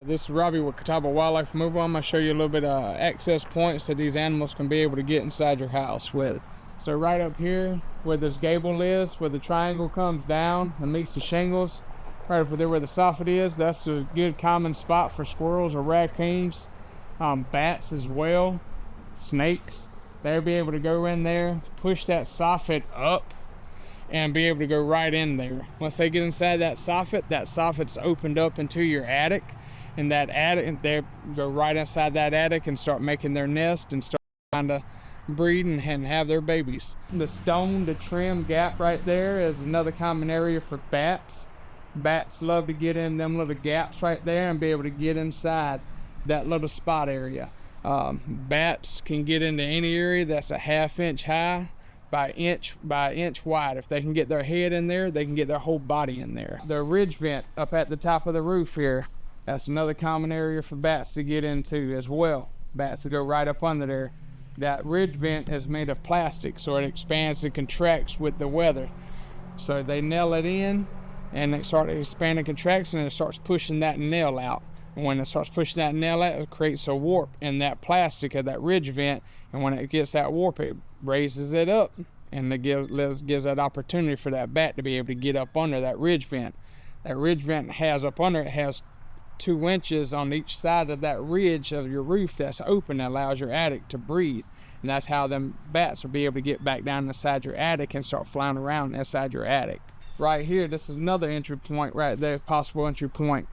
This is Robbie with Catawba Wildlife Removal. I'm going to show you a little bit of access points that these animals can be able to get inside your house with. So right up here where this gable is, where the triangle comes down and meets the shingles, right up there where the soffit is, that's a good common spot for squirrels or raccoons, bats as well, snakes. They'll be able to go in there, push that soffit up, and be able to go right in there. Once they get inside that soffit's opened up into your attic. And that attic, they go right inside that attic and start making their nest and start trying to breed and have their babies. The stone to trim gap right there is another common area for bats. Bats love to get in them little gaps right there and be able to get inside that little spot area. Bats can get into any area that's a 1/2 inch high by inch wide. If they can get their head in there, they can get their whole body in there. The ridge vent up at the top of the roof here, that's another common area for bats to get into as well. Bats to go right up under there. That ridge vent is made of plastic, so it expands and contracts with the weather. So they nail it in, and it starts expanding, contracts, and it starts pushing that nail out. And when it starts pushing that nail out, it creates a warp in that plastic of that ridge vent. And when it gets that warp, it raises it up, and it gives that opportunity for that bat to be able to get up under that ridge vent. That ridge vent has up under it has 2 inches on each side of that ridge of your roof that's open, that allows your attic to breathe. And that's how them bats will be able to get back down inside your attic and start flying around inside your attic. Right here, this is another entry point right there, possible entry point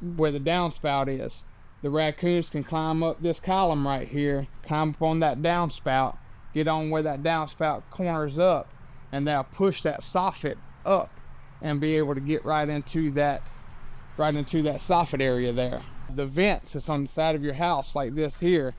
where the downspout is. The raccoons can climb up this column right here, climb up on that downspout, get on where that downspout corners up, and they'll push that soffit up and be able to get right into that soffit area there. The vents that's on the side of your house like this here,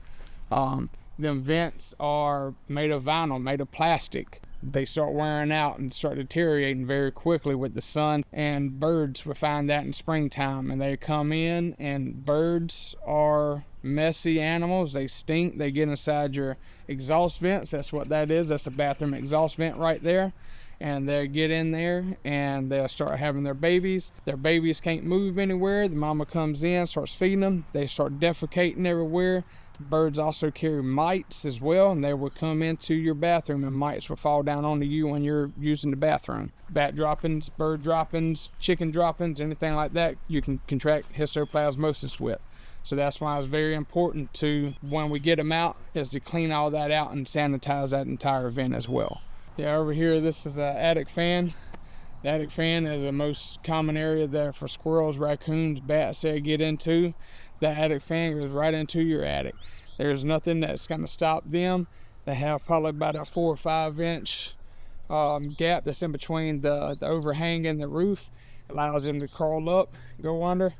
them vents are made of vinyl, made of plastic. They start wearing out and start deteriorating very quickly with the sun, and birds will find that in springtime, and they come in, and birds are messy animals. They stink. They get inside your exhaust vents. That's what that is. That's a bathroom exhaust vent right there. And they get in there and they'll start having their babies. Their babies can't move anywhere. The mama comes in, starts feeding them. They start defecating everywhere. The birds also carry mites as well, and they will come into your bathroom, and mites will fall down onto you when you're using the bathroom. Bat droppings, bird droppings, chicken droppings, anything like that, you can contract histoplasmosis with. So that's why it's very important to, when we get them out, is to clean all that out and sanitize that entire vent as well. Yeah, over here, this is the attic fan. The attic fan is the most common area there for squirrels, raccoons, bats they get into. The attic fan goes right into your attic. There's nothing that's going to stop them. They have probably about a 4 or 5 inch gap that's in between the overhang and the roof. It allows them to crawl up, go under,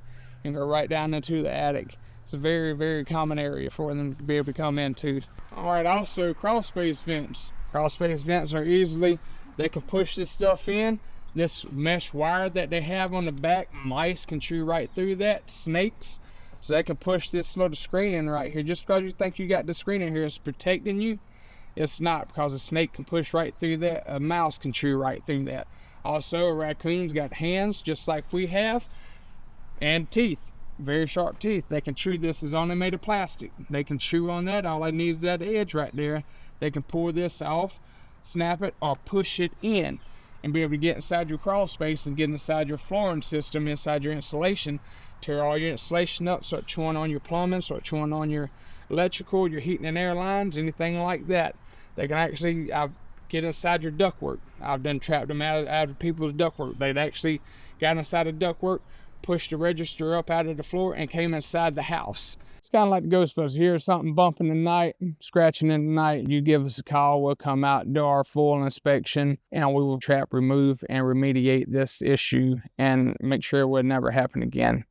and go right down into the attic. It's a very, very common area for them to be able to come into. All right, also crawl space vents. Crawl space vents are they can push this stuff in. This mesh wire that they have on the back, mice can chew right through that, snakes. So they can push this little screen in right here. Just because you think you got the screen in here is protecting you, it's not, because a snake can push right through that. A mouse can chew right through that. Also, a raccoon's got hands just like we have, and teeth, very sharp teeth. They can chew. This is only made of plastic. They can chew on that. All they need is that edge right there. They can pull this off, snap it, or push it in and be able to get inside your crawl space and get inside your flooring system, inside your insulation, tear all your insulation up, start chewing on your plumbing, start chewing on your electrical, your heating and air lines, anything like that. They can actually get inside your ductwork. I've done trapped them out of people's ductwork. They'd actually got inside the ductwork, pushed the register up out of the floor, and came inside the house. It's kind of like the Ghostbusters. You hear something bumping in the night, scratching in the night, you give us a call. We'll come out, do our full inspection, and we will trap, remove, and remediate this issue and make sure it would never happen again.